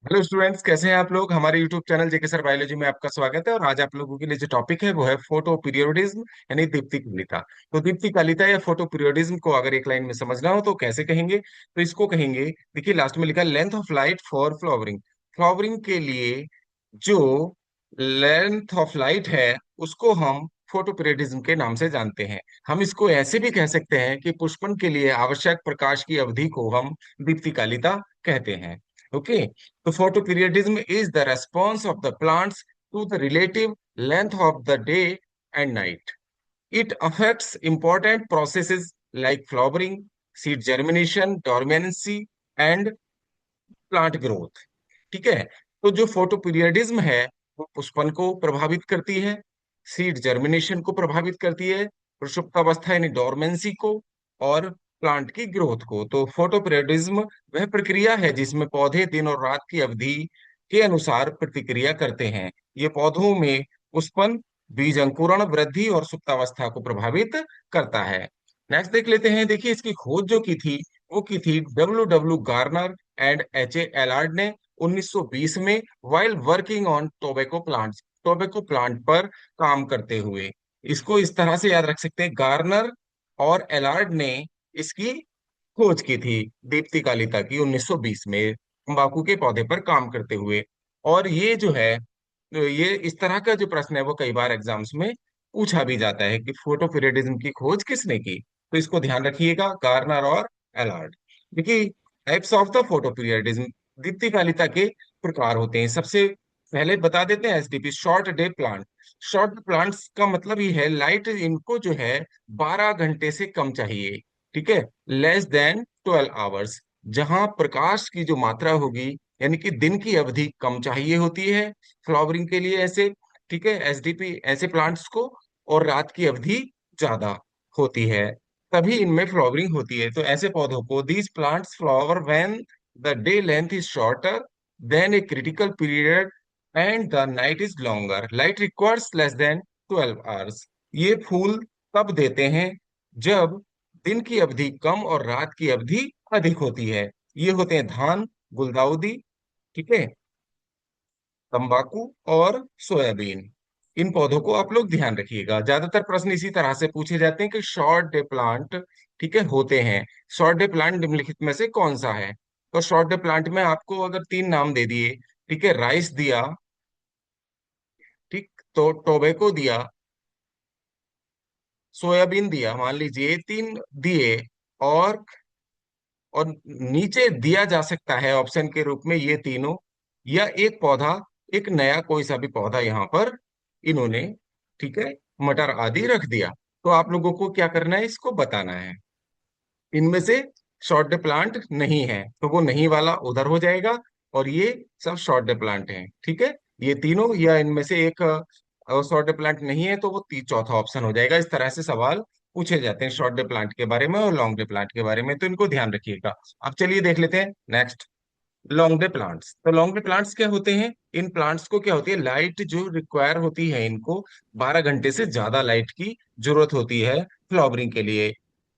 Hello students, कैसे हैं आप लोग। हमारे यूट्यूब चैनल जेके सर बायोलॉजी में आपका स्वागत है। और आज आप लोगों के लिए जो टॉपिक है वो है फोटो पीरियोडिज्म, यानी दीप्ति कालिता। तो दीप्ति कालिता या फोटो पीरियोडिज्म को अगर एक लाइन में समझना हो तो कैसे कहेंगे, तो इसको कहेंगे, देखिए लास्ट में लिखा है length of light for flowering. Flowering के लिए जो लेंथ ऑफ लाइट है उसको हम फोटो पीरियोडिज्म के नाम से जानते हैं। हम इसको ऐसे भी कह सकते हैं कि पुष्पन के लिए आवश्यक प्रकाश की अवधि को हम दीप्ति कालिता कहते हैं। ओके। तो photoperiodism is the response of the plants to the relative length of the day and night. It affects important processes like flowering, seed germination, dormancy, and plant growth. ठीक है। तो जो फोटोपीरियडिज्म है वो पुष्पन को प्रभावित करती है, सीड जर्मिनेशन को प्रभावित करती है, प्रसुप्तावस्था यानी डोरमेंसी को, और प्लांट की ग्रोथ को। तो फोटोपीरियडिज्म वह प्रक्रिया है जिसमें पौधे दिन और रात की अवधि के अनुसार प्रतिक्रिया करते हैं। ये पौधों में पुष्पन, बीज अंकुरण, वृद्धि और सुप्तावस्था को प्रभावित करता है। नेक्स्ट देख लेते हैं। देखिए इसकी खोज जो की थी वो की थी W W Garner and H A Allard ने 1920 में, while working on tobacco plants, tobacco plant पर काम करते हुए। इसको इस तरह से याद रख सकते हैं, गार्नर और एलार्ड ने इसकी खोज की थी, दीप्ति कालिता की, 1920 में तंबाकू के पौधे पर काम करते हुए। और ये जो है, तो ये इस तरह का जो प्रश्न है वो कई बार एग्जाम्स में पूछा भी जाता है कि फोटो पीरियडिज्म की खोज किसने की। तो इसको ध्यान रखिएगा, गार्नर और एलार्ड। देखिए types of the photo periodism, Deepti Kalita के प्रकार होते हैं। सबसे पहले बता देते हैं SDP, short day plant. Short plants का मतलब ही है लाइट इनको जो है 12 घंटे से कम चाहिए। ठीक है, लेस देन 12 आवर्स। जहां प्रकाश की जो मात्रा होगी, यानी कि दिन की अवधि कम चाहिए होती है फ्लावरिंग के लिए ऐसे, ठीक है, एसडीपी ऐसे प्लांट्स को, और रात की अवधि ज्यादा होती है, तभी इनमें फ्लावरिंग होती है। तो ऐसे पौधों को, these plants flower when the day length is shorter than a critical period and the night is longer, light requires less than 12 hours. ये फूल तब देते हैं जब दिन की अवधि कम और रात की अवधि अधिक होती है। ये होते हैं धान, गुलदाउदी, ठीक है, तंबाकू और सोयाबीन। इन पौधों को आप लोग ध्यान रखिएगा। ज्यादातर प्रश्न इसी तरह से पूछे जाते हैं कि शॉर्ट डे प्लांट, ठीक है, होते हैं। शॉर्ट डे प्लांट निम्नलिखित में से कौन सा है। तो शॉर्ट डे प्लांट में आपको अगर तीन नाम दे दिए, ठीक है, राइस दिया, ठीक, तो टोबैको दिया, सोयाबीन दिया, मान लीजिए ये तीन दिए, और और नीचे दिया जा सकता है ऑप्शन के रूप में ये तीनों, या एक पौधा, एक नया कोई सा भी पौधा यहाँ पर इन्होंने, ठीक है, मटर आदि रख दिया। तो आप लोगों को क्या करना है, इसको बताना है। इनमें से शॉर्ट डे प्लांट नहीं है तो वो नहीं वाला उधर हो जाएगा, और ये सब शॉर्ट डे प्लांट हैं, ठीक है, ये तीनों, या इनमें से एक शॉर्ट डे प्लांट नहीं है तो वो चौथा ऑप्शन हो जाएगा। इस तरह से सवाल पूछे जाते हैं शॉर्ट डे प्लांट के बारे में और लॉन्ग डे प्लांट के बारे में, तो इनको ध्यान रखिएगा। अब चलिए देख लेते हैं नेक्स्ट, लॉन्ग डे प्लांट्स। तो लॉन्ग डे प्लांट्स क्या होते हैं, इन प्लांट्स को क्या होती है, लाइट जो रिक्वायर होती है इनको, 12 घंटे से ज्यादा लाइट की जरूरत होती है फ्लावरिंग के लिए,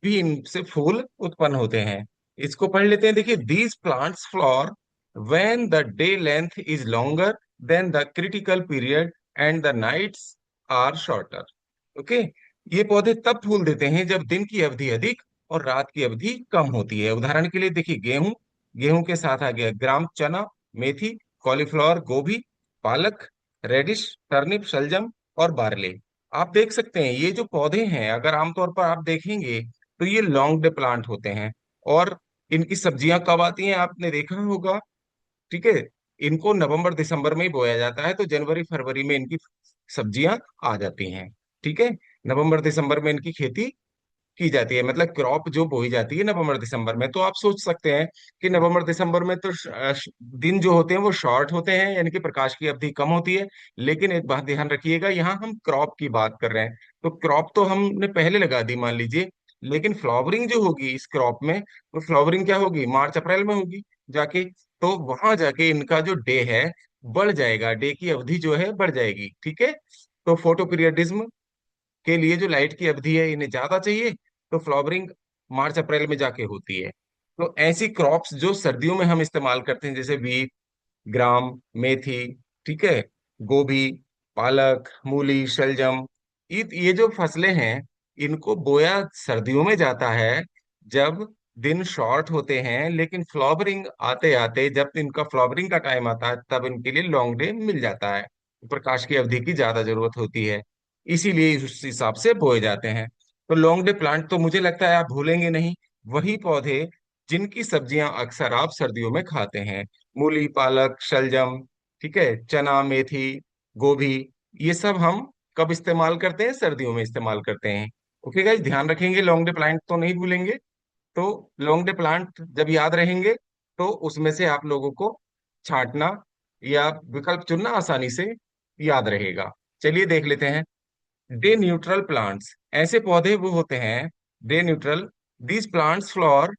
भी इनसे फूल उत्पन्न होते हैं। इसको पढ़ लेते हैं। देखिए these plants flower when the day length is longer than the critical period and the nights are shorter. Okay. ये पौधे तब फूल देते हैं जब दिन की अवधि अधिक और रात की अवधि कम होती है। उदाहरण के लिए देखिए गेहूं, गेहूं के साथ आ गया ग्राम, चना, मेथी, कॉलीफ्लावर, गोभी, पालक, रेडिश, टर्निप, शलजम और बारले। आप देख सकते हैं ये जो पौधे हैं, अगर आमतौर पर आप देखेंगे तो ये लॉन्ग डे प्लांट होते हैं। और इनकी सब्जियां कब आती हैं आपने देखा होगा, ठीक है, इनको नवंबर दिसंबर में ही बोया जाता है, तो जनवरी फरवरी में इनकी सब्जियां आ जाती हैं। ठीक है, नवंबर दिसंबर में इनकी खेती की जाती है, मतलब क्रॉप जो बोई जाती है नवंबर दिसंबर में। तो आप सोच सकते हैं कि नवंबर दिसंबर में तो दिन जो होते हैं वो शॉर्ट होते हैं, यानी कि प्रकाश की अवधि कम होती है। लेकिन एक बात ध्यान रखिएगा, यहाँ हम क्रॉप की बात कर रहे हैं, तो क्रॉप तो हमने पहले लगा दी मान लीजिए, लेकिन फ्लावरिंग जो होगी इस क्रॉप में, तो फ्लावरिंग क्या होगी, मार्च अप्रैल में होगी जाके। तो वहां जाके इनका जो डे है बढ़ जाएगा, डे की अवधि जो है बढ़ जाएगी। ठीक है, तो फोटो पीरियडिज्म के लिए जो लाइट की अवधि है इन्हें ज्यादा चाहिए, तो फ्लावरिंग मार्च अप्रैल में जाके होती है। तो ऐसी क्रॉप्स जो सर्दियों में हम इस्तेमाल करते हैं, जैसे वीट, ग्राम, मेथी, ठीक है, गोभी, पालक, मूली, शलजम, ये जो फसलें हैं, इनको बोया सर्दियों में जाता है, जब दिन शॉर्ट होते हैं, लेकिन फ्लावरिंग आते आते जब इनका फ्लावरिंग का टाइम आता है तब इनके लिए लॉन्ग डे मिल जाता है, प्रकाश की अवधि की ज्यादा जरूरत होती है, इसीलिए उस हिसाब से बोए जाते हैं। तो लॉन्ग डे प्लांट तो मुझे लगता है आप भूलेंगे नहीं, वही पौधे जिनकी सब्जियां अक्सर आप सर्दियों में खाते हैं, मूली, पालक, शलजम, ठीक है, चना, मेथी, गोभी, ये सब हम कब इस्तेमाल करते हैं? सर्दियों में इस्तेमाल करते हैं। ओके गाइस, ध्यान रखेंगे, लॉन्ग डे प्लांट तो नहीं भूलेंगे। तो लॉन्ग डे प्लांट जब याद रहेंगे तो उसमें से आप लोगों को छांटना या विकल्प चुनना आसानी से याद रहेगा। चलिए देख लेते हैं। डे न्यूट्रल प्लांट्स, ऐसे पौधे वो होते हैं, day neutral, these plants flower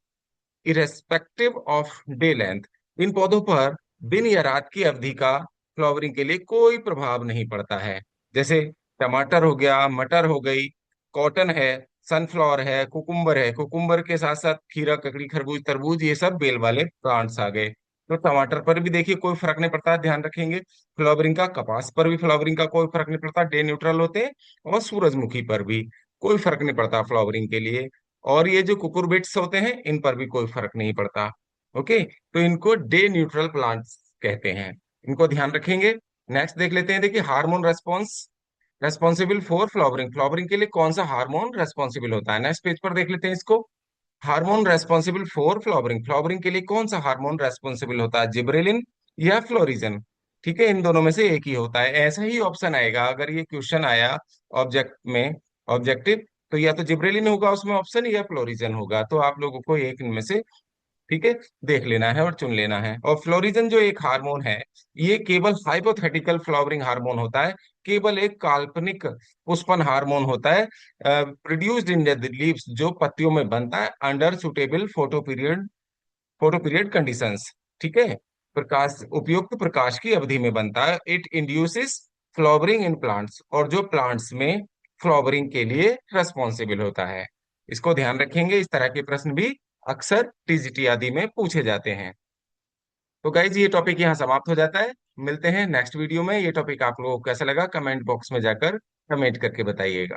irrespective of day length, इन पौधों पर दिन या रात की अवधि का फ्लावरिंग के लिए कोई प्रभाव नहीं पड़ता है। जैसे टमाटर हो गया, मटर हो गई, कॉटन है, सनफ्लावर है, कुकुम्बर है, कुकुम्बर के साथ साथ खीरा, ककड़ी, खरबूज, तरबूज, ये सब बेल वाले प्लांट्स आ गए। तो टमाटर पर भी देखिए कोई फर्क नहीं पड़ता, ध्यान रखेंगे। फ्लावरिंग का, कपास पर भी फ्लावरिंग का कोई फर्क नहीं पड़ता, डे न्यूट्रल होते हैं। और सूरजमुखी पर भी कोई फर्क नहीं पड़ता फ्लावरिंग के लिए। और ये जो कुकुरबिट्स होते हैं, इन पर भी कोई फर्क नहीं पड़ता। ओके, तो इनको डे न्यूट्रल प्लांट्स कहते हैं, इनको ध्यान रखेंगे। नेक्स्ट देख लेते हैं, देखिए hormone response responsible for flowering, flowering के लिए कौन सा हार्मोन रेस्पॉन्सिबल होता है, नेक्स्ट पेज पर देख लेते हैं इसको। Hormone responsible for flowering, flowering के लिए कौन सा हार्मोन रेस्पॉन्सिबल होता है, जिब्रेलिन या फ्लोरिजन? ठीक है, इन दोनों में से एक ही होता है, ऐसा ही ऑप्शन आएगा अगर ये क्वेश्चन आया ऑब्जेक्ट में, ऑब्जेक्टिव, तो या तो जिब्रेलिन होगा उसमें ऑप्शन, या फ्लोरिजन होगा, तो आप लोगों को एक इनमें से, ठीक है, देख लेना है और चुन लेना है। और फ्लोरिजन जो एक हार्मोन है, ये केवल हाइपोथेटिकल फ्लावरिंग हार्मोन होता है, केवल एक काल्पनिक पुष्पन हार्मोन होता है, प्रोड्यूस्ड इन द लीव्स, जो पत्तियों में बनता है under suitable photo period conditions, ठीक है, प्रकाश, उपयुक्त प्रकाश की अवधि में बनता है। It induces flowering in plants, और जो प्लांट्स में फ्लावरिंग के लिए रेस्पॉन्सिबल होता है। इसको ध्यान रखेंगे, इस तरह के प्रश्न भी अक्सर टीजीटी आदि में पूछे जाते हैं। तो गाइज ये टॉपिक यहाँ समाप्त हो जाता है, मिलते हैं नेक्स्ट वीडियो में। ये टॉपिक आप लोगों को कैसा लगा कमेंट बॉक्स में जाकर कमेंट करके बताइएगा।